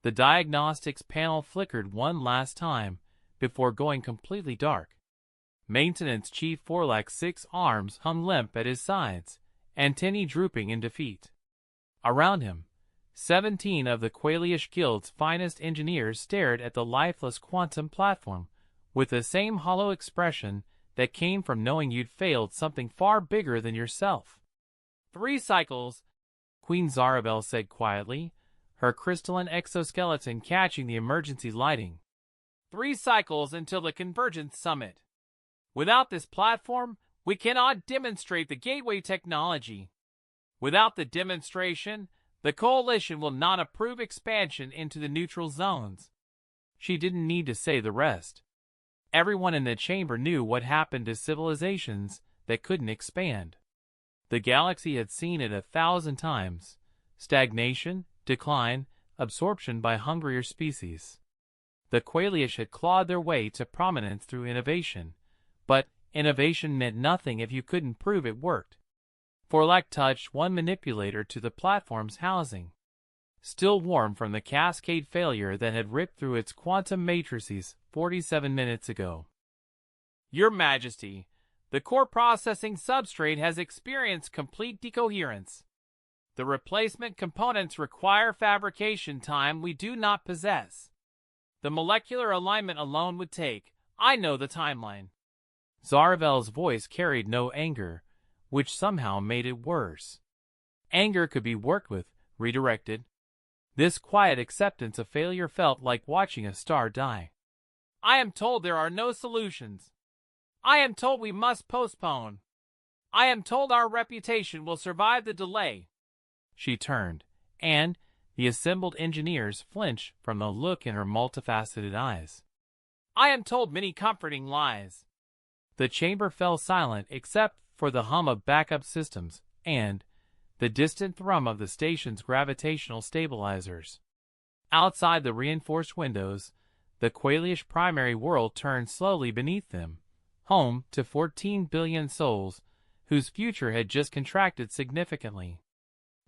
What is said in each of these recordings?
The diagnostics panel flickered one last time before going completely dark. Maintenance Chief Forlak's 6 arms hung limp at his sides, antennae drooping in defeat. Around him, 17 of the Qualish Guild's finest engineers stared at the lifeless quantum platform with the same hollow expression that came from knowing you'd failed something far bigger than yourself. 3 cycles, Queen Zarabel said quietly, her crystalline exoskeleton catching the emergency lighting. 3 cycles until the Convergence Summit. Without this platform, we cannot demonstrate the gateway technology. Without the demonstration, the Coalition will not approve expansion into the neutral zones. She didn't need to say the rest. Everyone in the chamber knew what happened to civilizations that couldn't expand. The galaxy had seen it 1,000 times. Stagnation, decline, absorption by hungrier species. The Qualish had clawed their way to prominence through innovation, but innovation meant nothing if you couldn't prove it worked. Forlak touched one manipulator to the platform's housing, still warm from the cascade failure that had ripped through its quantum matrices 47 minutes ago. Your Majesty, the core processing substrate has experienced complete decoherence. The replacement components require fabrication time we do not possess. The molecular alignment alone would take, I know the timeline. Zaravel's voice carried no anger, which somehow made it worse. Anger could be worked with, redirected. This quiet acceptance of failure felt like watching a star die. I am told there are no solutions. I am told we must postpone. I am told our reputation will survive the delay. She turned, and the assembled engineers flinched from the look in her multifaceted eyes. I am told many comforting lies. The chamber fell silent except for the hum of backup systems and the distant thrum of the station's gravitational stabilizers. Outside the reinforced windows, the Qualish primary world turned slowly beneath them, home to 14 billion souls whose future had just contracted significantly.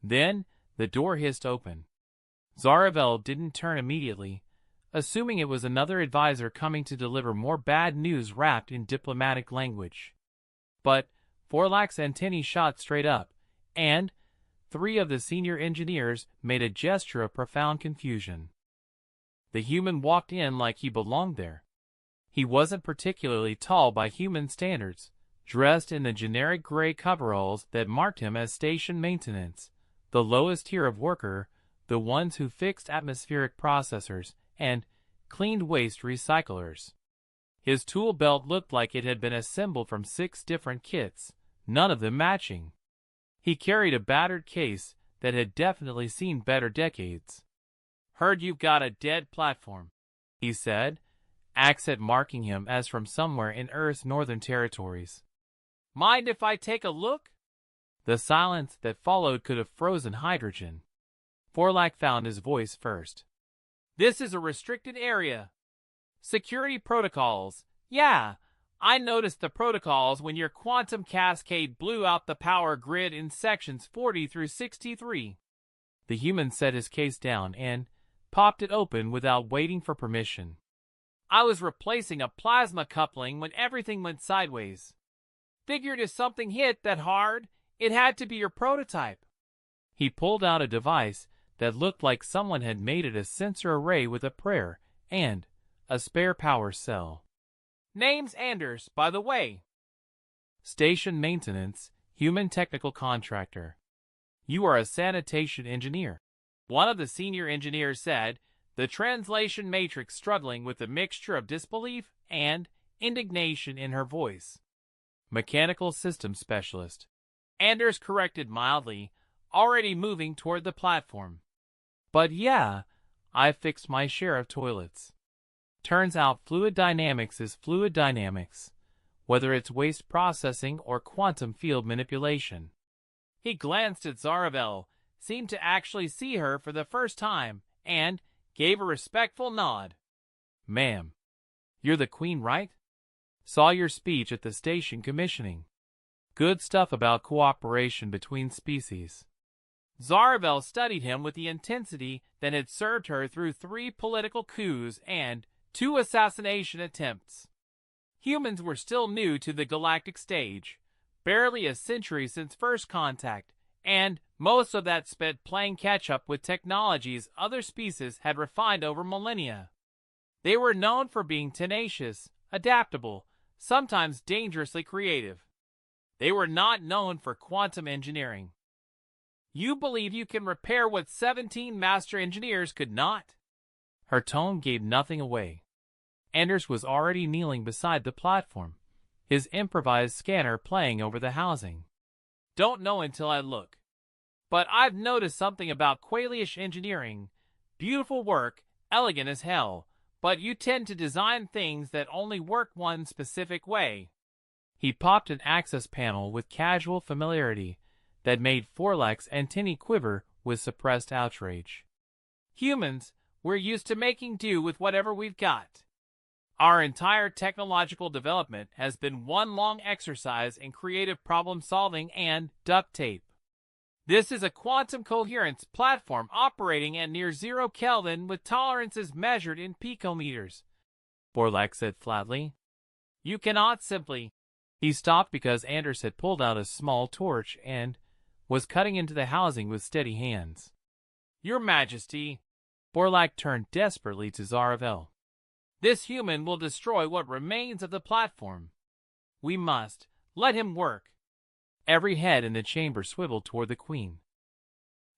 Then, the door hissed open. Zaravel didn't turn immediately, assuming it was another advisor coming to deliver more bad news wrapped in diplomatic language. But Forlak's antennae shot straight up, and 3 of the senior engineers made a gesture of profound confusion. The human walked in like he belonged there. He wasn't particularly tall by human standards, dressed in the generic gray coveralls that marked him as station maintenance, the lowest tier of worker, the ones who fixed atmospheric processors and cleaned waste recyclers. His tool belt looked like it had been assembled from 6 different kits, none of them matching. He carried a battered case that had definitely seen better decades. Heard you've got a dead platform, he said, accent marking him as from somewhere in Earth's northern territories. Mind if I take a look? The silence that followed could have frozen hydrogen. Forlak found his voice first. This is a restricted area. Security protocols. Yeah, I noticed the protocols when your quantum cascade blew out the power grid in sections 40 through 63. The human set his case down and popped it open without waiting for permission. I was replacing a plasma coupling when everything went sideways. Figured if something hit that hard, it had to be your prototype. He pulled out a device that looked like someone had made it a sensor array with a prayer and a spare power cell. Name's Anders, by the way. Station maintenance, human technical contractor. You are a sanitation engineer. One of the senior engineers said, the translation matrix struggling with a mixture of disbelief and indignation in her voice. Mechanical systems specialist. Anders corrected mildly, already moving toward the platform. But yeah, I fixed my share of toilets. Turns out fluid dynamics is fluid dynamics, whether it's waste processing or quantum field manipulation. He glanced at Zaravel, seemed to actually see her for the first time, and gave a respectful nod. Ma'am, you're the queen, right? Saw your speech at the station commissioning. Good stuff about cooperation between species. Zaravel studied him with the intensity that had served her through 3 political coups and 2 assassination attempts. Humans were still new to the galactic stage, barely a century since first contact, and most of that spent playing catch-up with technologies other species had refined over millennia. They were known for being tenacious, adaptable, sometimes dangerously creative. They were not known for quantum engineering. You believe you can repair what 17 master engineers could not? Her tone gave nothing away. Anders was already kneeling beside the platform, his improvised scanner playing over the housing. Don't know until I look. But I've noticed something about Qualish engineering. Beautiful work, elegant as hell, but you tend to design things that only work one specific way. He popped an access panel with casual familiarity that made Forlak's antennae quiver with suppressed outrage. Humans, we're used to making do with whatever we've got. Our entire technological development has been one long exercise in creative problem-solving and duct tape. This is a quantum coherence platform operating at near 0 Kelvin with tolerances measured in picometers, Forlak said flatly. You cannot simply... He stopped because Anders had pulled out a small torch and was cutting into the housing with steady hands. Your Majesty, Forlak turned desperately to Zaravel. This human will destroy what remains of the platform. We must let him work. Every head in the chamber swiveled toward the Queen.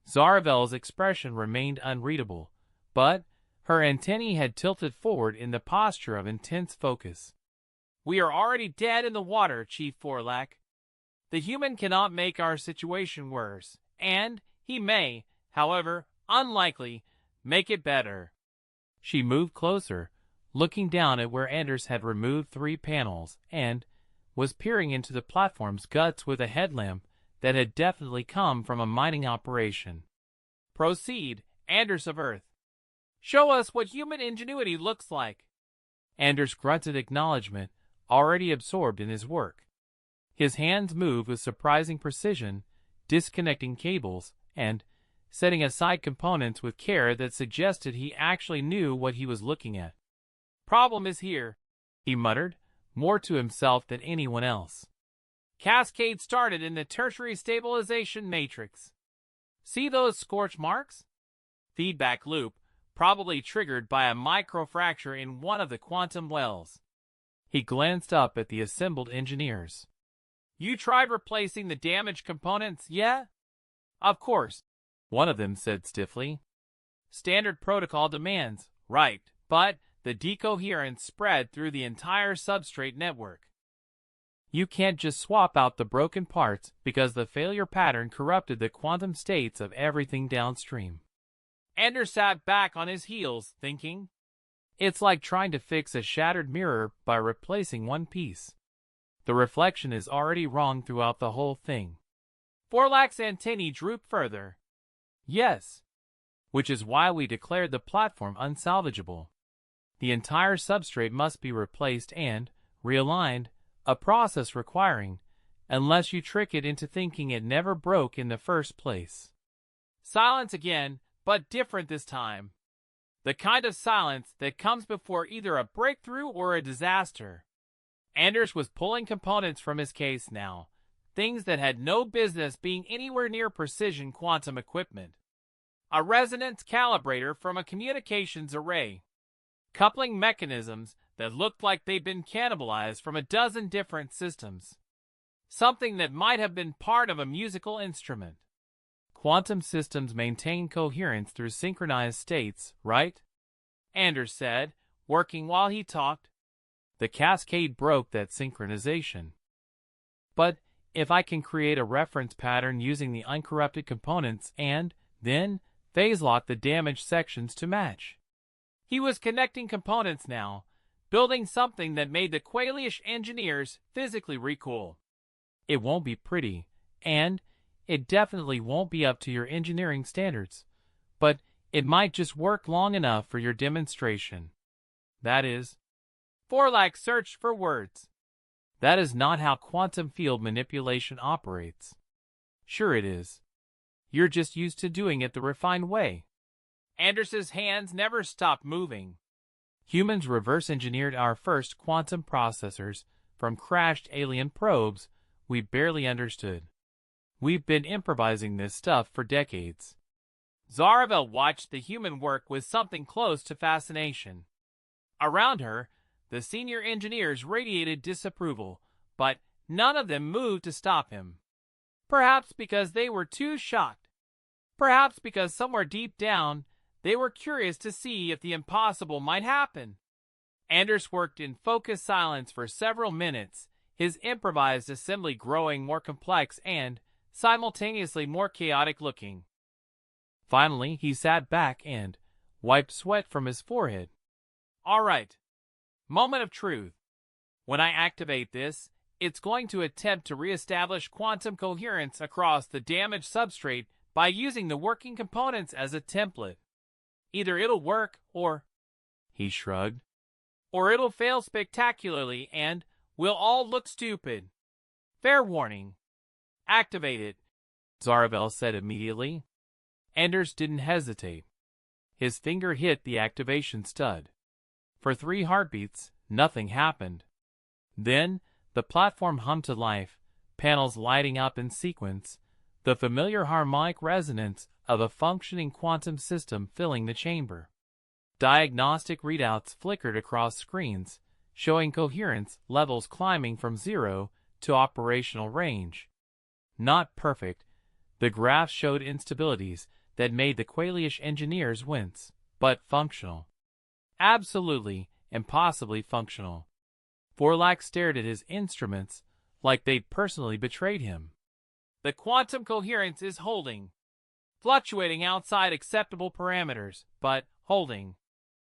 Zaravel's expression remained unreadable, but her antennae had tilted forward in the posture of intense focus. We are already dead in the water, Chief Forlak. The human cannot make our situation worse, and he may, however unlikely, make it better. She moved closer, looking down at where Anders had removed 3 panels, and was peering into the platform's guts with a headlamp that had definitely come from a mining operation. Proceed, Anders of Earth. Show us what human ingenuity looks like. Anders grunted acknowledgement, already absorbed in his work. His hands moved with surprising precision, disconnecting cables, and setting aside components with care that suggested he actually knew what he was looking at. Problem is here, he muttered, more to himself than anyone else. Cascade started in the tertiary stabilization matrix. See those scorch marks? Feedback loop, probably triggered by a microfracture in one of the quantum wells. He glanced up at the assembled engineers. You tried replacing the damaged components, yeah? Of course, one of them said stiffly. Standard protocol demands, right, but the decoherence spread through the entire substrate network. You can't just swap out the broken parts because the failure pattern corrupted the quantum states of everything downstream. Anders sat back on his heels, thinking. It's like trying to fix a shattered mirror by replacing one piece. The reflection is already wrong throughout the whole thing. Forlak's antennae drooped further. Yes. Which is why we declared the platform unsalvageable. The entire substrate must be replaced and realigned, a process requiring, unless you trick it into thinking it never broke in the first place. Silence again, but different this time. The kind of silence that comes before either a breakthrough or a disaster. Anders was pulling components from his case now, things that had no business being anywhere near precision quantum equipment. A resonance calibrator from a communications array. Coupling mechanisms that looked like they'd been cannibalized from a dozen different systems. Something that might have been part of a musical instrument. Quantum systems maintain coherence through synchronized states, right? Anders said, working while he talked. The cascade broke that synchronization. But if I can create a reference pattern using the uncorrupted components and, then, phase lock the damaged sections to match. He was connecting components now, building something that made the Qualish engineers physically recoil. It won't be pretty, and it definitely won't be up to your engineering standards, but it might just work long enough for your demonstration. That is... Forlak searched for words. That is not how quantum field manipulation operates. Sure it is. You're just used to doing it the refined way. Anders's hands never stopped moving. Humans reverse-engineered our first quantum processors from crashed alien probes we barely understood. We've been improvising this stuff for decades. Zaravel watched the human work with something close to fascination. Around her, the senior engineers radiated disapproval, but none of them moved to stop him. Perhaps because they were too shocked. Perhaps because somewhere deep down, they were curious to see if the impossible might happen. Anders worked in focused silence for several minutes, his improvised assembly growing more complex and simultaneously more chaotic looking. Finally, he sat back and wiped sweat from his forehead. All right. Moment of truth. When I activate this, it's going to attempt to reestablish quantum coherence across the damaged substrate by using the working components as a template. Either it'll work or, he shrugged, or it'll fail spectacularly and we'll all look stupid. Fair warning. Activate it, Zaravel said immediately. Anders didn't hesitate. His finger hit the activation stud. For 3 heartbeats, nothing happened. Then, the platform hummed to life, panels lighting up in sequence, the familiar harmonic resonance of a functioning quantum system filling the chamber. Diagnostic readouts flickered across screens, showing coherence levels climbing from 0 to operational range. Not perfect, the graphs showed instabilities that made the Qualish engineers wince, but functional. Absolutely, impossibly functional. Vorlak stared at his instruments like they'd personally betrayed him. The quantum coherence is holding. Fluctuating outside acceptable parameters, but holding.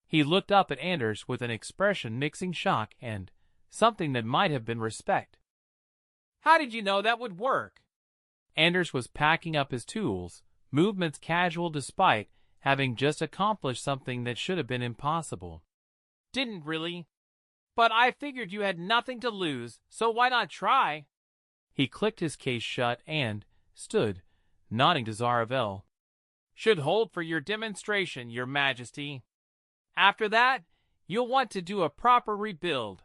He looked up at Anders with an expression mixing shock and something that might have been respect. How did you know that would work? Anders was packing up his tools, movements casual despite having just accomplished something that should have been impossible. Didn't really. But I figured you had nothing to lose, so why not try? He clicked his case shut and stood, nodding to Zaravel. Should hold for your demonstration, Your Majesty. After that, you'll want to do a proper rebuild.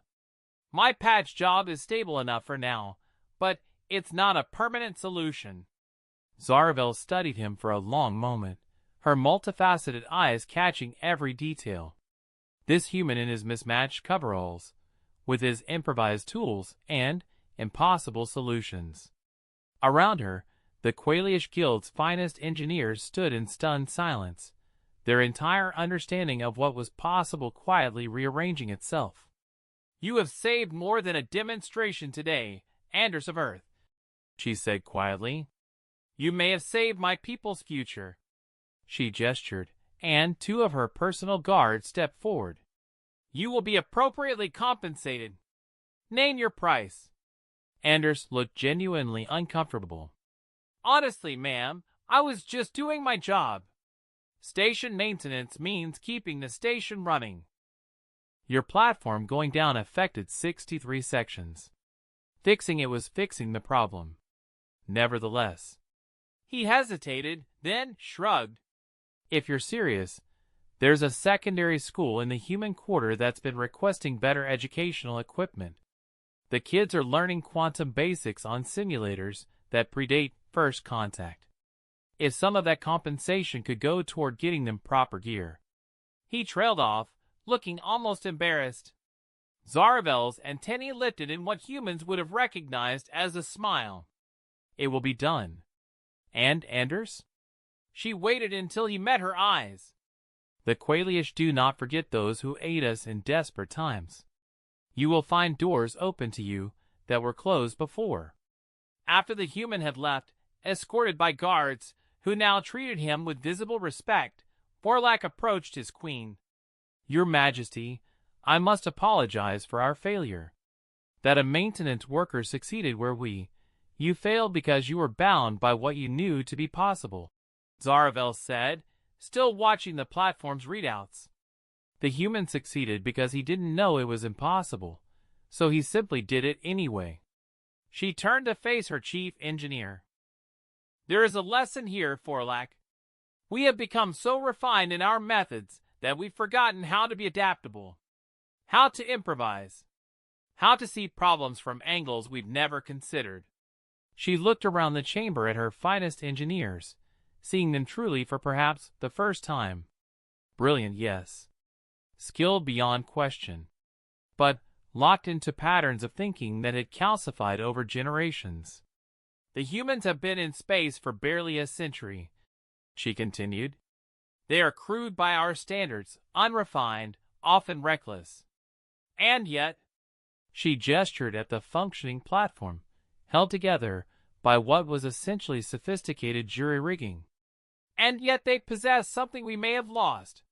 My patch job is stable enough for now, but it's not a permanent solution. Zaravel studied him for a long moment, her multifaceted eyes catching every detail. This human in his mismatched coveralls, with his improvised tools and impossible solutions. Around her, the Qualish Guild's finest engineers stood in stunned silence, their entire understanding of what was possible quietly rearranging itself. You have saved more than a demonstration today, Anders of Earth, she said quietly. You may have saved my people's future. She gestured, and 2 of her personal guards stepped forward. You will be appropriately compensated. Name your price. Anders looked genuinely uncomfortable. Honestly, ma'am, I was just doing my job. Station maintenance means keeping the station running. Your platform going down affected 63 sections. Fixing it was fixing the problem. Nevertheless. He hesitated, then shrugged. If you're serious, there's a secondary school in the human quarter that's been requesting better educational equipment. The kids are learning quantum basics on simulators that predate first contact. If some of that compensation could go toward getting them proper gear. He trailed off, looking almost embarrassed. Zaravel's antennae lifted in what humans would have recognized as a smile. It will be done. And Anders? She waited until he met her eyes. The Qualish do not forget those who aid us in desperate times. You will find doors open to you that were closed before. After the human had left, escorted by guards, who now treated him with visible respect, Vorlak approached his queen. Your Majesty, I must apologize for our failure. That a maintenance worker succeeded where you failed because you were bound by what you knew to be possible, Zaravel said, still watching the platform's readouts. The human succeeded because he didn't know it was impossible, so he simply did it anyway. She turned to face her chief engineer. There is a lesson here, Forlac. We have become so refined in our methods that we've forgotten how to be adaptable, how to improvise, how to see problems from angles we've never considered. She looked around the chamber at her finest engineers, seeing them truly for perhaps the first time. Brilliant, yes. Skilled beyond question. But locked into patterns of thinking that had calcified over generations. The humans have been in space for barely a century, she continued. They are crude by our standards, unrefined, often reckless. And yet, she gestured at the functioning platform, held together by what was essentially sophisticated jury-rigging. And yet they possess something we may have lost.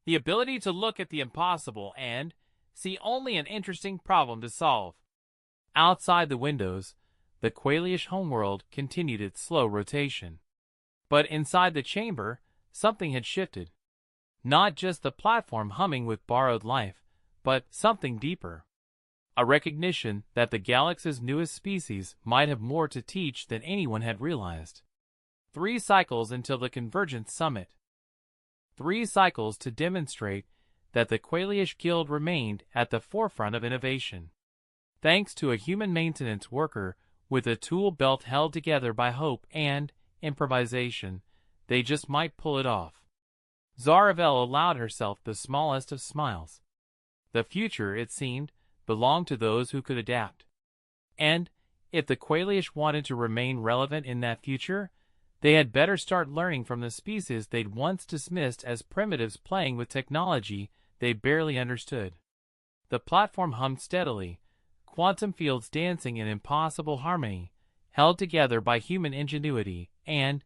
The ability to look at the impossible and see only an interesting problem to solve. Outside the windows, the Qualish homeworld continued its slow rotation. But inside the chamber, something had shifted. Not just the platform humming with borrowed life, but something deeper. A recognition that the galaxy's newest species might have more to teach than anyone had realized. 3 cycles until the Convergence Summit. 3 cycles to demonstrate that the Qualish Guild remained at the forefront of innovation. Thanks to a human maintenance worker with a tool belt held together by hope and improvisation, they just might pull it off. Zaravel allowed herself the smallest of smiles. The future, it seemed, belonged to those who could adapt. And, if the Qualish wanted to remain relevant in that future, they had better start learning from the species they'd once dismissed as primitives playing with technology they barely understood. The platform hummed steadily, quantum fields dancing in impossible harmony, held together by human ingenuity, and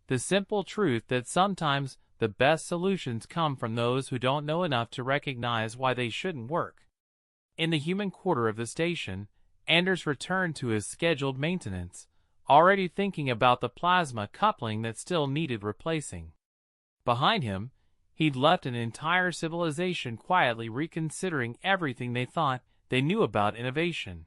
the simple truth that sometimes the best solutions come from those who don't know enough to recognize why they shouldn't work. In the human quarter of the station, Anders returned to his scheduled maintenance, already thinking about the plasma coupling that still needed replacing. Behind him, he'd left an entire civilization quietly reconsidering everything they thought they knew about innovation.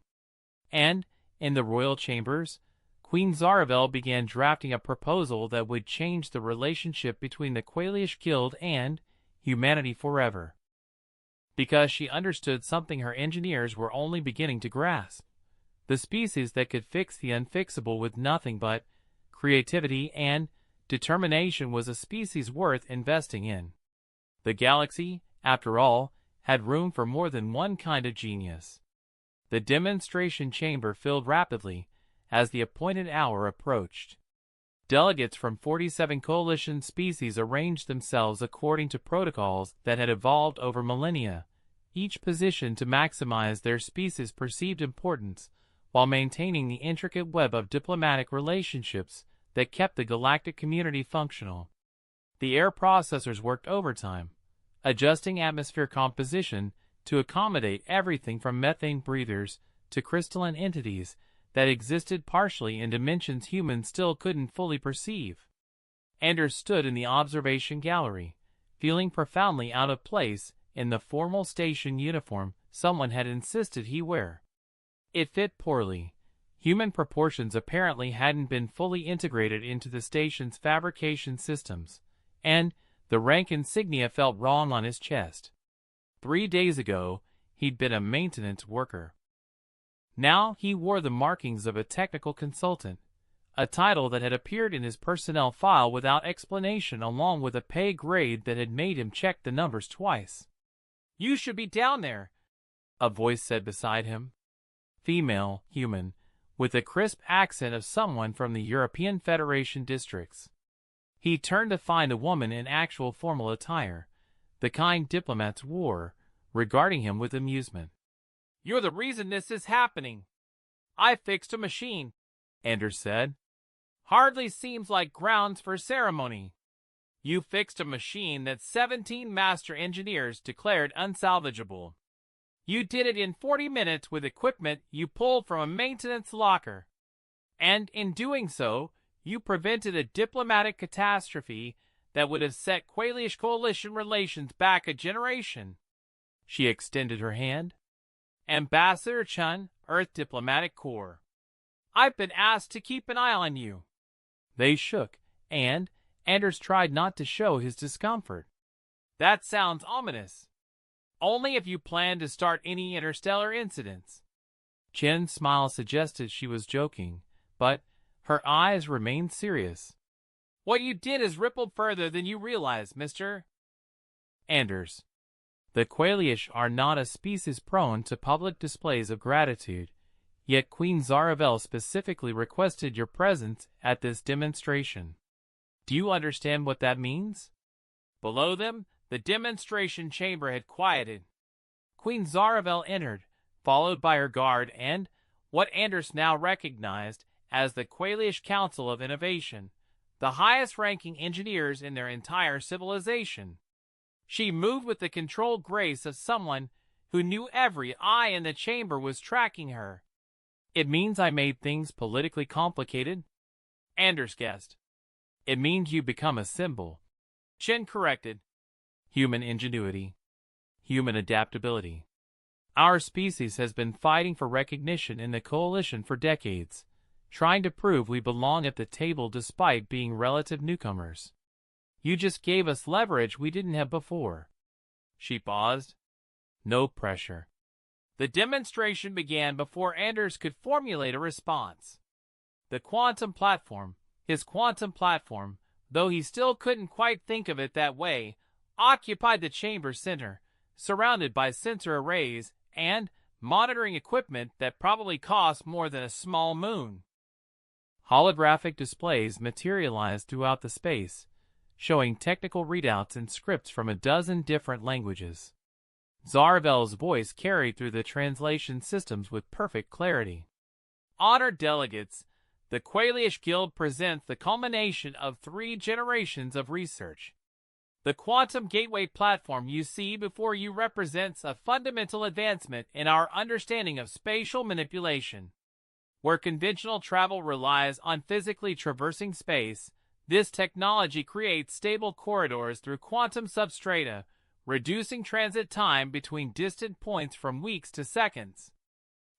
And, in the royal chambers, Queen Zaravel began drafting a proposal that would change the relationship between the Qualish Guild and humanity forever. Because she understood something her engineers were only beginning to grasp. The species that could fix the unfixable with nothing but creativity and determination was a species worth investing in. The galaxy, after all, had room for more than one kind of genius. The demonstration chamber filled rapidly as the appointed hour approached. Delegates from 47 coalition species arranged themselves according to protocols that had evolved over millennia, each positioned to maximize their species' perceived importance while maintaining the intricate web of diplomatic relationships that kept the galactic community functional. The air processors worked overtime, adjusting atmosphere composition to accommodate everything from methane breathers to crystalline entities that existed partially in dimensions humans still couldn't fully perceive. Anders stood in the observation gallery, feeling profoundly out of place in the formal station uniform someone had insisted he wear. It fit poorly. Human proportions apparently hadn't been fully integrated into the station's fabrication systems, and the rank insignia felt wrong on his chest. 3 days ago, he'd been a maintenance worker. Now he wore the markings of a technical consultant, a title that had appeared in his personnel file without explanation along with a pay grade that had made him check the numbers twice. "You should be down there," a voice said beside him. Female, human, with a crisp accent of someone from the European Federation districts. He turned to find a woman in actual formal attire, the kind diplomats wore, regarding him with amusement. "You're the reason this is happening. I fixed a machine," Anders said. "Hardly seems like grounds for ceremony. You fixed a machine that 17 master engineers declared unsalvageable. You did it in 40 minutes with equipment you pulled from a maintenance locker. And in doing so, you prevented a diplomatic catastrophe that would have set Qualish coalition relations back a generation." She extended her hand. "Ambassador Chun, Earth Diplomatic Corps. I've been asked to keep an eye on you." They shook, and Anders tried not to show his discomfort. That sounds ominous. Only if you plan to start any interstellar incidents. Chen's smile suggested she was joking, but her eyes remained serious. What you did has rippled further than you realize, Mr. Anders. The Qualish are not a species prone to public displays of gratitude, yet Queen Zaravel specifically requested your presence at this demonstration. Do you understand what that means? Below them, the demonstration chamber had quieted. Queen Zaravel entered, followed by her guard and, what Anders now recognized as the Qualish Council of Innovation, the highest-ranking engineers in their entire civilization. She moved with the controlled grace of someone who knew every eye in the chamber was tracking her. It means I made things politically complicated? Anders guessed. It means you become a symbol. Chen corrected. Human ingenuity. Human adaptability. Our species has been fighting for recognition in the coalition for decades, trying to prove we belong at the table despite being relative newcomers. You just gave us leverage we didn't have before. She paused. No pressure. The demonstration began before Anders could formulate a response. The quantum platform, his quantum platform, though he still couldn't quite think of it that way, occupied the chamber center, surrounded by sensor arrays and monitoring equipment that probably cost more than a small moon. Holographic displays materialized throughout the space, showing technical readouts and scripts from a dozen different languages. Zaravel's voice carried through the translation systems with perfect clarity. Honored delegates, the Qualish Guild presents the culmination of 3 generations of research. The Quantum Gateway platform you see before you represents a fundamental advancement in our understanding of spatial manipulation. Where conventional travel relies on physically traversing space, this technology creates stable corridors through quantum substrata, reducing transit time between distant points from weeks to seconds.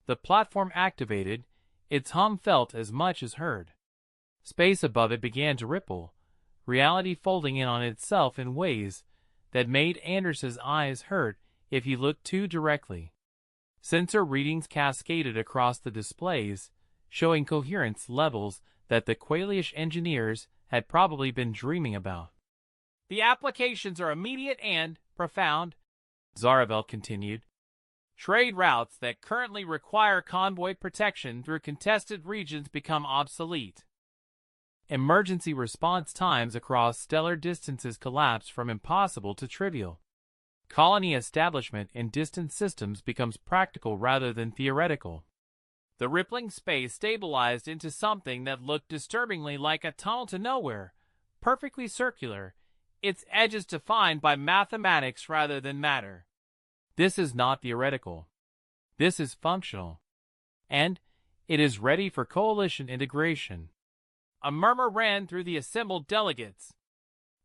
The platform activated, its hum felt as much as heard. Space above it began to ripple, reality folding in on itself in ways that made Anders's eyes hurt if he looked too directly. Sensor readings cascaded across the displays, showing coherence levels that the Qualish engineers had probably been dreaming about. The applications are immediate and profound, Zaravel continued. Trade routes that currently require convoy protection through contested regions become obsolete. Emergency response times across stellar distances collapse from impossible to trivial. Colony establishment in distant systems becomes practical rather than theoretical. The rippling space stabilized into something that looked disturbingly like a tunnel to nowhere, perfectly circular, its edges defined by mathematics rather than matter. This is not theoretical. This is functional. And it is ready for coalition integration. A murmur ran through the assembled delegates.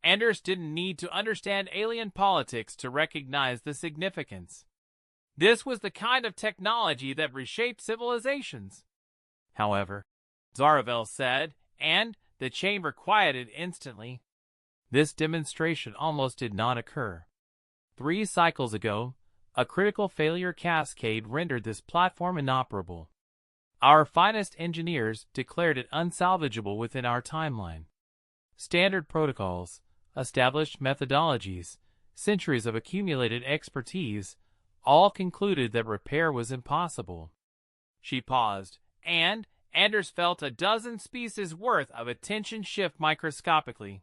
Anders didn't need to understand alien politics to recognize the significance. This was the kind of technology that reshaped civilizations. However, Zaravel said, and the chamber quieted instantly. This demonstration almost did not occur. 3 cycles ago, a critical failure cascade rendered this platform inoperable. Our finest engineers declared it unsalvageable within our timeline. Standard protocols, established methodologies, centuries of accumulated expertise, all concluded that repair was impossible. She paused, and Anders felt a dozen species worth of attention shift microscopically.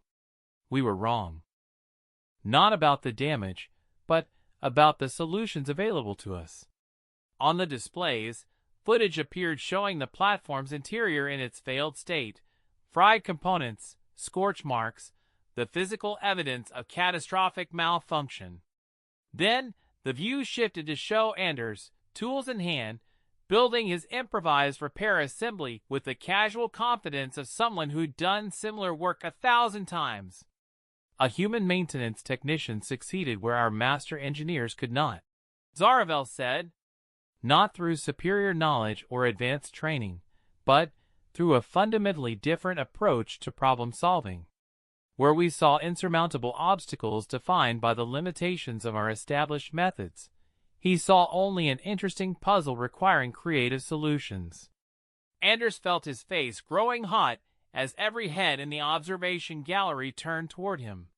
We were wrong. Not about the damage, but about the solutions available to us. On the displays, footage appeared showing the platform's interior in its failed state, fried components, scorch marks, the physical evidence of catastrophic malfunction. Then, the view shifted to show Anders, tools in hand, building his improvised repair assembly with the casual confidence of someone who'd done similar work 1,000 times. A human maintenance technician succeeded where our master engineers could not, Zaravel said. Not through superior knowledge or advanced training, but through a fundamentally different approach to problem solving. Where we saw insurmountable obstacles defined by the limitations of our established methods, he saw only an interesting puzzle requiring creative solutions. Anders felt his face growing hot as every head in the observation gallery turned toward him.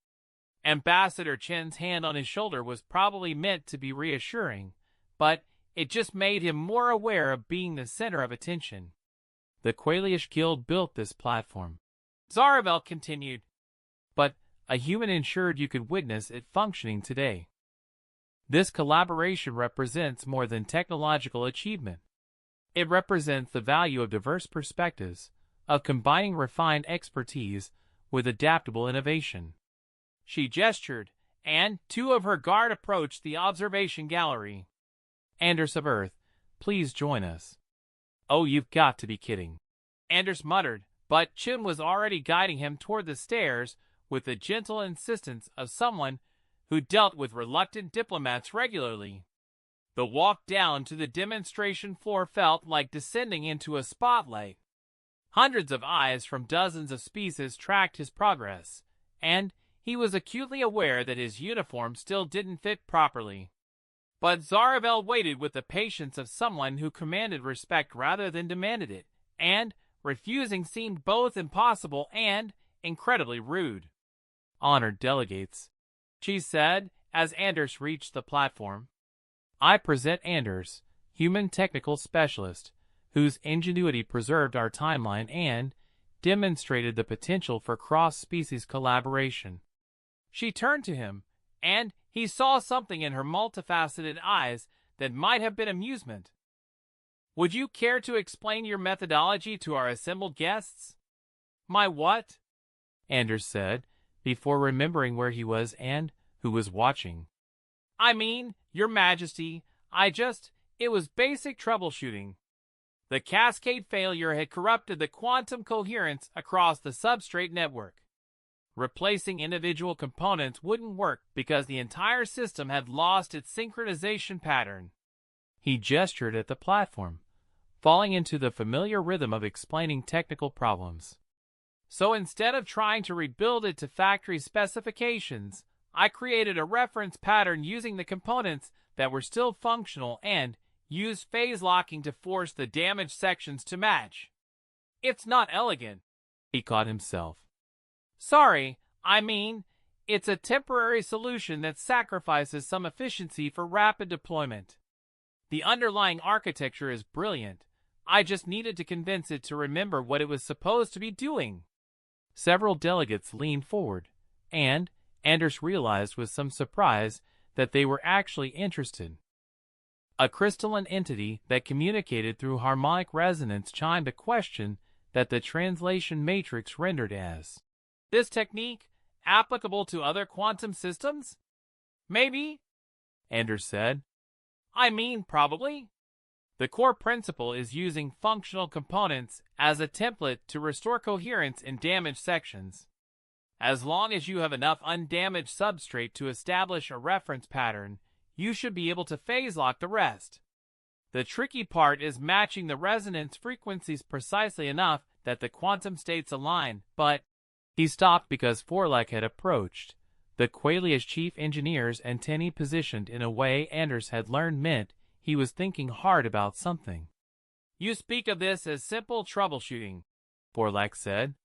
Ambassador Chen's hand on his shoulder was probably meant to be reassuring, but it just made him more aware of being the center of attention. The Qualish Guild built this platform, Zaravel continued, but a human ensured you could witness it functioning today. This collaboration represents more than technological achievement. It represents the value of diverse perspectives, of combining refined expertise with adaptable innovation. She gestured, and two of her guard approached the observation gallery. Anders of Earth, please join us. Oh, you've got to be kidding. Anders muttered, but Chen was already guiding him toward the stairs with the gentle insistence of someone who dealt with reluctant diplomats regularly. The walk down to the demonstration floor felt like descending into a spotlight. Hundreds of eyes from dozens of species tracked his progress, and he was acutely aware that his uniform still didn't fit properly. But Zaravel waited with the patience of someone who commanded respect rather than demanded it, and refusing seemed both impossible and incredibly rude. Honored delegates, she said as Anders reached the platform. I present Anders, human technical specialist, whose ingenuity preserved our timeline and demonstrated the potential for cross-species collaboration. She turned to him, and he saw something in her multifaceted eyes that might have been amusement. Would you care to explain your methodology to our assembled guests? My what? Anders said, before remembering where he was and who was watching. I mean, Your Majesty, it was basic troubleshooting. The cascade failure had corrupted the quantum coherence across the substrate network. Replacing individual components wouldn't work because the entire system had lost its synchronization pattern. He gestured at the platform, falling into the familiar rhythm of explaining technical problems. So instead of trying to rebuild it to factory specifications, I created a reference pattern using the components that were still functional and used phase locking to force the damaged sections to match. It's not elegant, he caught himself. Sorry, it's a temporary solution that sacrifices some efficiency for rapid deployment. The underlying architecture is brilliant. I just needed to convince it to remember what it was supposed to be doing. Several delegates leaned forward, and Anders realized with some surprise that they were actually interested. A crystalline entity that communicated through harmonic resonance chimed a question that the translation matrix rendered as, "This technique applicable to other quantum systems?" Maybe, Anders said. Probably. The core principle is using functional components as a template to restore coherence in damaged sections. As long as you have enough undamaged substrate to establish a reference pattern, you should be able to phase lock the rest. The tricky part is matching the resonance frequencies precisely enough that the quantum states align, but he stopped because Forlek had approached. The Qualish chief engineer's antennae positioned in a way Anders had learned meant he was thinking hard about something. You speak of this as simple troubleshooting, Forlek said.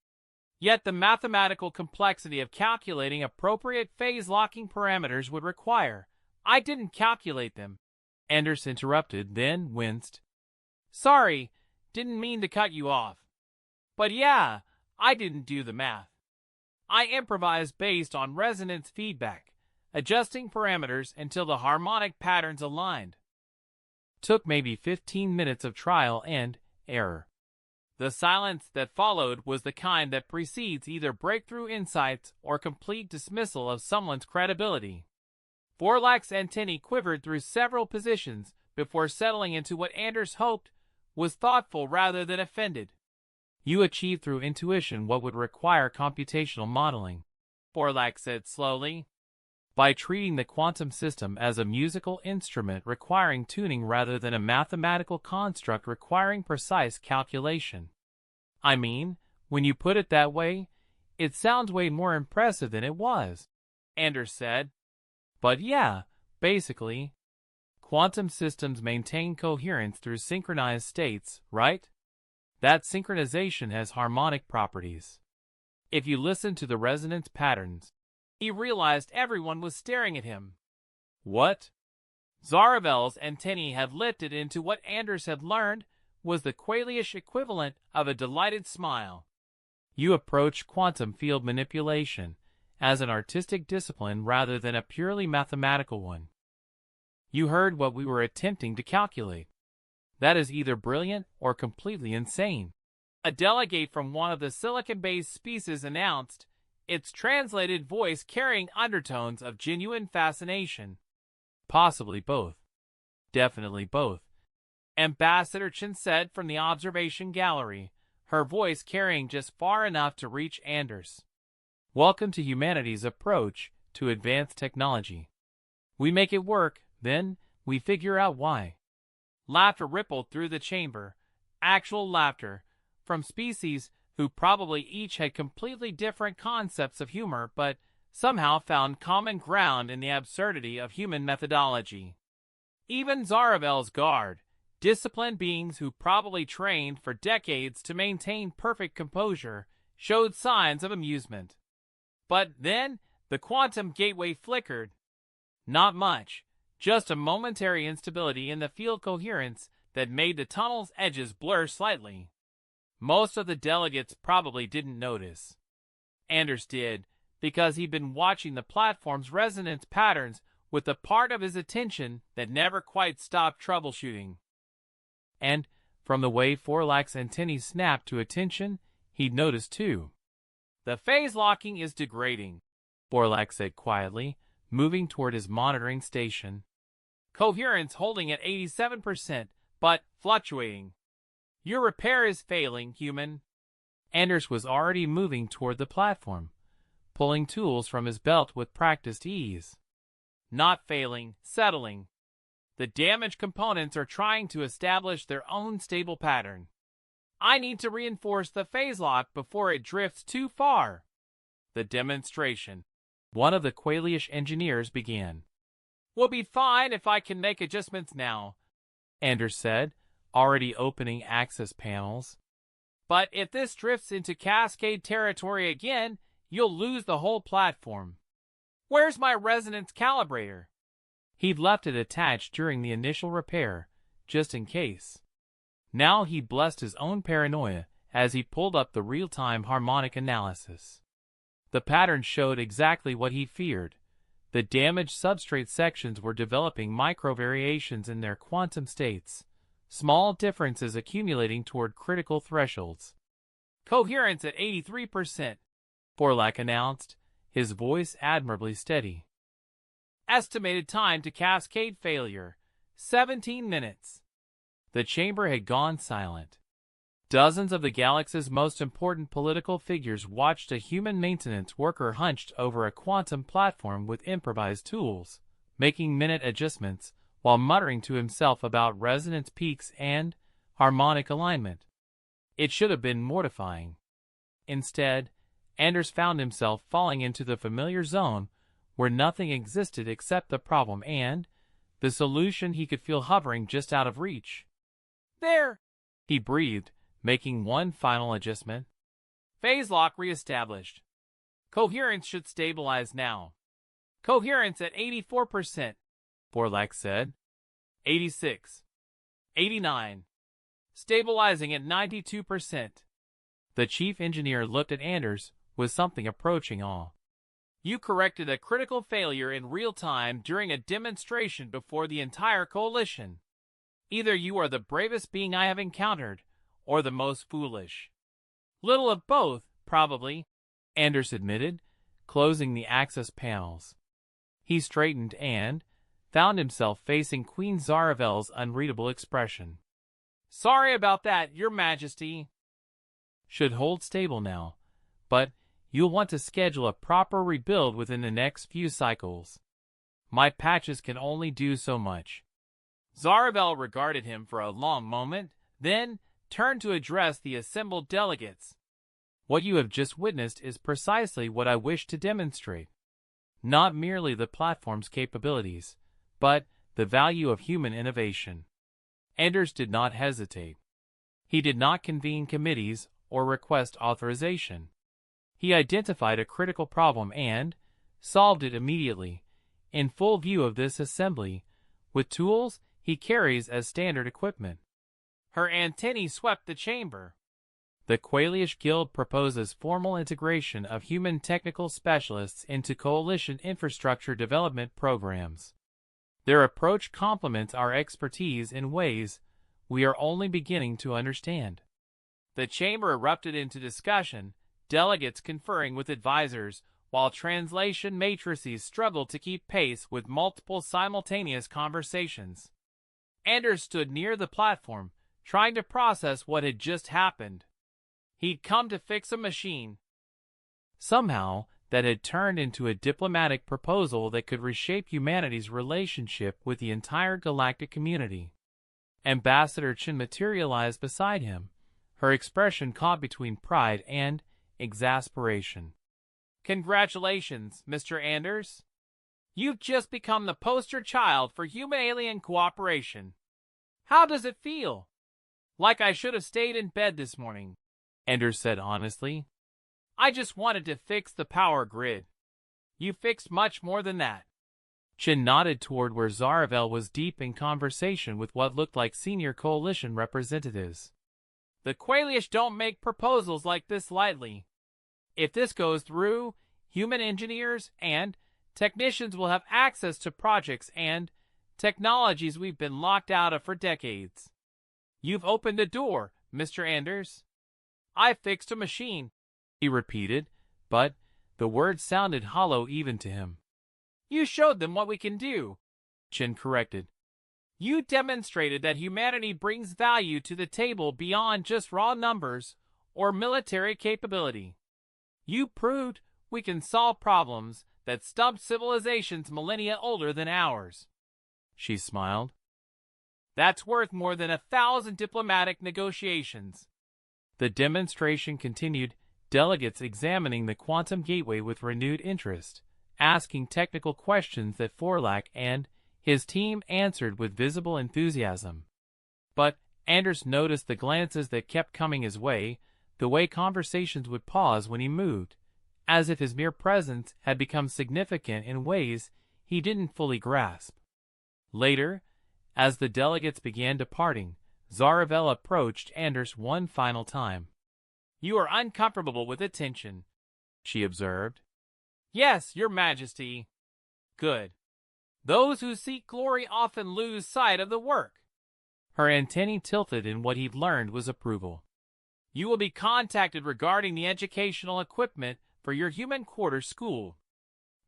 Yet the mathematical complexity of calculating appropriate phase-locking parameters would require. I didn't calculate them. Anders interrupted, then winced. Sorry, didn't mean to cut you off. But yeah, I didn't do the math. I improvised based on resonance feedback, adjusting parameters until the harmonic patterns aligned. Took maybe 15 minutes of trial and error. The silence that followed was the kind that precedes either breakthrough insights or complete dismissal of someone's credibility. Forlak's antennae quivered through several positions before settling into what Anders hoped was thoughtful rather than offended. You achieved through intuition what would require computational modeling, Forlak said slowly. By treating the quantum system as a musical instrument requiring tuning rather than a mathematical construct requiring precise calculation. I mean, when you put it that way, it sounds way more impressive than it was, Anders said. But yeah, basically, quantum systems maintain coherence through synchronized states, right? That synchronization has harmonic properties. If you listen to the resonance patterns, he realized everyone was staring at him. What? Zaravel's antennae had lifted into what Anders had learned was the Qualish equivalent of a delighted smile. You approach quantum field manipulation as an artistic discipline rather than a purely mathematical one. You heard what we were attempting to calculate. That is either brilliant or completely insane. A delegate from one of the silicon-based species announced, its translated voice carrying undertones of genuine fascination. Possibly both. Definitely both. Ambassador Chen said from the observation gallery, her voice carrying just far enough to reach Anders. Welcome to humanity's approach to advanced technology. We make it work, then we figure out why. Laughter rippled through the chamber, actual laughter, from species who probably each had completely different concepts of humor but somehow found common ground in the absurdity of human methodology. Even Zaravel's guard, disciplined beings who probably trained for decades to maintain perfect composure, showed signs of amusement. But then the quantum gateway flickered. Not much, just a momentary instability in the field coherence that made the tunnel's edges blur slightly. Most of the delegates probably didn't notice. Anders did, because he'd been watching the platform's resonance patterns with the part of his attention that never quite stopped troubleshooting. And, from the way Forlak's antennae snapped to attention, he'd noticed too. The phase locking is degrading, Forlak said quietly, moving toward his monitoring station. Coherence holding at 87%, but fluctuating. Your repair is failing, human. Anders was already moving toward the platform, pulling tools from his belt with practiced ease. Not failing, settling. The damaged components are trying to establish their own stable pattern. I need to reinforce the phase lock before it drifts too far. The demonstration. One of the Qualish engineers began. We'll be fine if I can make adjustments now, Anders said, already opening access panels. But if this drifts into cascade territory again, you'll lose the whole platform. Where's my resonance calibrator? He'd left it attached during the initial repair, just in case. Now he blessed his own paranoia as he pulled up the real-time harmonic analysis. The pattern showed exactly what he feared. The damaged substrate sections were developing micro-variations in their quantum states, small differences accumulating toward critical thresholds. Coherence at 83%, Forlak announced, his voice admirably steady. Estimated time to cascade failure, 17 minutes. The chamber had gone silent. Dozens of the galaxy's most important political figures watched a human maintenance worker hunched over a quantum platform with improvised tools, making minute adjustments while muttering to himself about resonance peaks and harmonic alignment. It should have been mortifying. Instead, Anders found himself falling into the familiar zone where nothing existed except the problem and the solution he could feel hovering just out of reach. There, he breathed, making one final adjustment. Phase lock reestablished. Coherence should stabilize now. Coherence at 84%, Forlak said. 86. 89. Stabilizing at 92%. The chief engineer looked at Anders with something approaching awe. You corrected a critical failure in real time during a demonstration before the entire coalition. Either you are the bravest being I have encountered, or the most foolish. Little of both, probably, Anders admitted, closing the access panels. He straightened and found himself facing Queen Zaravel's unreadable expression. Sorry about that, Your Majesty. Should hold stable now, but you'll want to schedule a proper rebuild within the next few cycles. My patches can only do so much. Zaravel regarded him for a long moment, then turned to address the assembled delegates. What you have just witnessed is precisely what I wish to demonstrate. Not merely the platform's capabilities, but the value of human innovation. Anders did not hesitate. He did not convene committees or request authorization. He identified a critical problem and solved it immediately, in full view of this assembly, with tools he carries as standard equipment. Her antennae swept the chamber. The Qualish Guild proposes formal integration of human technical specialists into coalition infrastructure development programs. Their approach complements our expertise in ways we are only beginning to understand. The chamber erupted into discussion, delegates conferring with advisors, while translation matrices struggled to keep pace with multiple simultaneous conversations. Anders stood near the platform, trying to process what had just happened. He'd come to fix a machine. Somehow, that had turned into a diplomatic proposal that could reshape humanity's relationship with the entire galactic community. Ambassador Chen materialized beside him, her expression caught between pride and exasperation. Congratulations, Mr. Anders. You've just become the poster child for human-alien cooperation. How does it feel? Like I should have stayed in bed this morning, Anders said honestly. I just wanted to fix the power grid. You fixed much more than that. Chen nodded toward where Zaravel was deep in conversation with what looked like senior coalition representatives. The Qualish don't make proposals like this lightly. If this goes through, human engineers and technicians will have access to projects and technologies we've been locked out of for decades. You've opened a door, Mr. Anders. I fixed a machine, he repeated, but the words sounded hollow even to him. You showed them what we can do, Chen corrected. You demonstrated that humanity brings value to the table beyond just raw numbers or military capability. You proved we can solve problems that stumped civilizations millennia older than ours. She smiled. That's worth more than 1,000 diplomatic negotiations. The demonstration continued, delegates examining the quantum gateway with renewed interest, asking technical questions that Forlak and his team answered with visible enthusiasm. But Anders noticed the glances that kept coming his way, the way conversations would pause when he moved, as if his mere presence had become significant in ways he didn't fully grasp. Later, as the delegates began departing, Zaravel approached Anders one final time. You are uncomfortable with attention, she observed. Yes, Your Majesty. Good. Those who seek glory often lose sight of the work. Her antennae tilted in what he'd learned was approval. You will be contacted regarding the educational equipment for your human quarter school.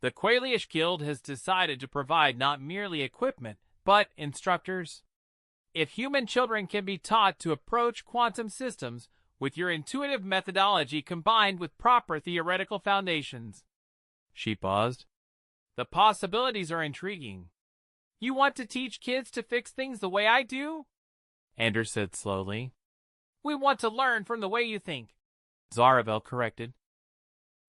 The Qualish Guild has decided to provide not merely equipment, but instructors. If human children can be taught to approach quantum systems with your intuitive methodology combined with proper theoretical foundations. She paused. The possibilities are intriguing. You want to teach kids to fix things the way I do? Anders said slowly. We want to learn from the way you think, Zaravel corrected.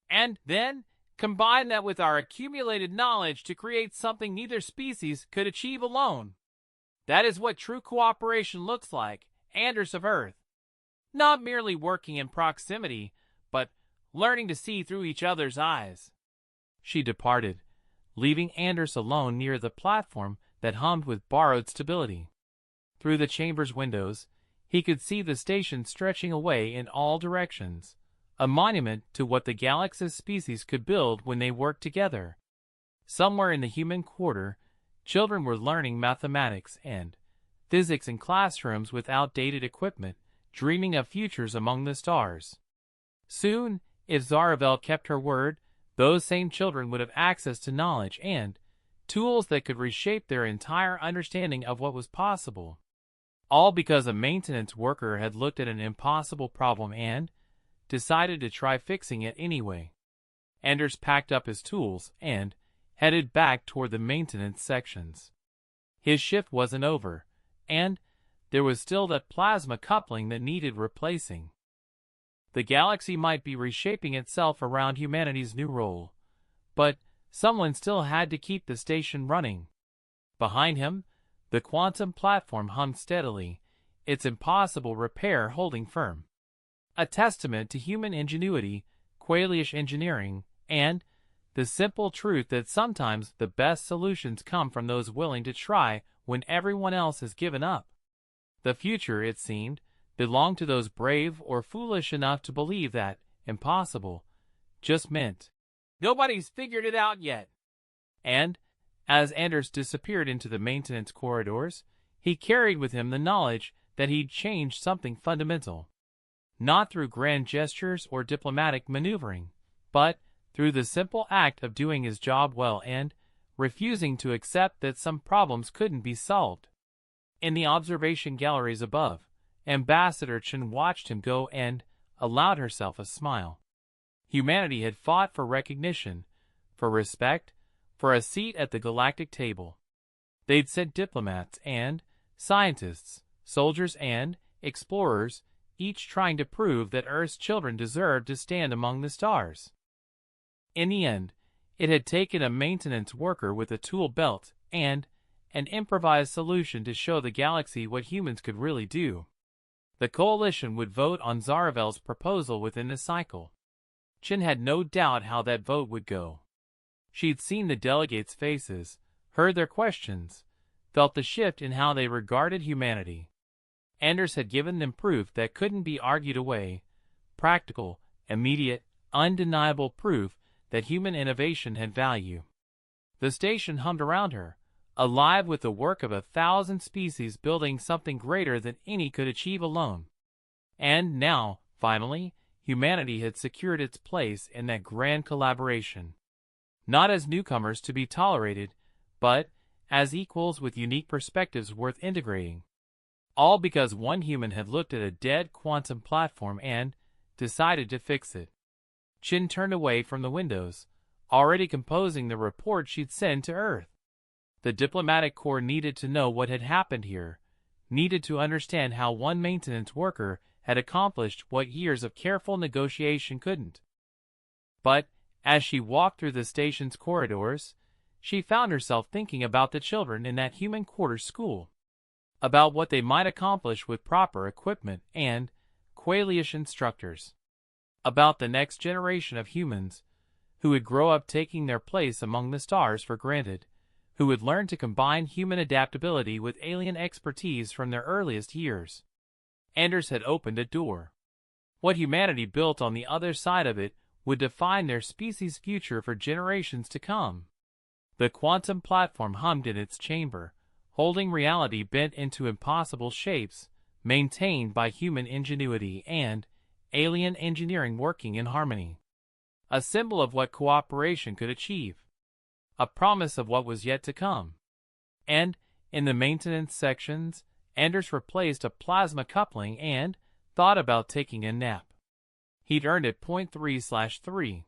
And then combine that with our accumulated knowledge to create something neither species could achieve alone. That is what true cooperation looks like, Anders of Earth. Not merely working in proximity, but learning to see through each other's eyes. She departed, leaving Anders alone near the platform that hummed with borrowed stability. Through the chamber's windows, he could see the station stretching away in all directions, a monument to what the galaxy's species could build when they worked together. Somewhere in the human quarter, children were learning mathematics and physics in classrooms with outdated equipment, dreaming of futures among the stars. Soon, if Zaravel kept her word, those same children would have access to knowledge and tools that could reshape their entire understanding of what was possible. All because a maintenance worker had looked at an impossible problem and decided to try fixing it anyway. Anders packed up his tools and headed back toward the maintenance sections. His shift wasn't over, and there was still that plasma coupling that needed replacing. The galaxy might be reshaping itself around humanity's new role, but someone still had to keep the station running. Behind him, the quantum platform hummed steadily, its impossible repair holding firm. A testament to human ingenuity, Qualish engineering, and the simple truth that sometimes the best solutions come from those willing to try when everyone else has given up. The future, it seemed, belonged to those brave or foolish enough to believe that impossible just meant nobody's figured it out yet. And, as Anders disappeared into the maintenance corridors, he carried with him the knowledge that he'd changed something fundamental. Not through grand gestures or diplomatic maneuvering, but through the simple act of doing his job well and refusing to accept that some problems couldn't be solved. In the observation galleries above, Ambassador Chen watched him go and allowed herself a smile. Humanity had fought for recognition, for respect, for a seat at the galactic table. They'd sent diplomats and scientists, soldiers and explorers, each trying to prove that Earth's children deserved to stand among the stars. In the end, it had taken a maintenance worker with a tool belt and an improvised solution to show the galaxy what humans could really do. The coalition would vote on Zaravel's proposal within the cycle. Chen had no doubt how that vote would go. She'd seen the delegates' faces, heard their questions, felt the shift in how they regarded humanity. Anders had given them proof that couldn't be argued away, practical, immediate, undeniable proof that human innovation had value. The station hummed around her, alive with the work of 1,000 species building something greater than any could achieve alone. And now, finally, humanity had secured its place in that grand collaboration. Not as newcomers to be tolerated, but as equals with unique perspectives worth integrating. All because one human had looked at a dead quantum platform and decided to fix it. Chen turned away from the windows, already composing the report she'd send to Earth. The diplomatic corps needed to know what had happened here, needed to understand how one maintenance worker had accomplished what years of careful negotiation couldn't. But, as she walked through the station's corridors, she found herself thinking about the children in that human quarter school, about what they might accomplish with proper equipment and Qualish instructors, about the next generation of humans who would grow up taking their place among the stars for granted, who would learn to combine human adaptability with alien expertise from their earliest years. Anders had opened a door. What humanity built on the other side of it would define their species' future for generations to come. The quantum platform hummed in its chamber, holding reality bent into impossible shapes, maintained by human ingenuity and alien engineering working in harmony. A symbol of what cooperation could achieve. A promise of what was yet to come. And, in the maintenance sections, Anders replaced a plasma coupling and thought about taking a nap. He'd earned it .3/3.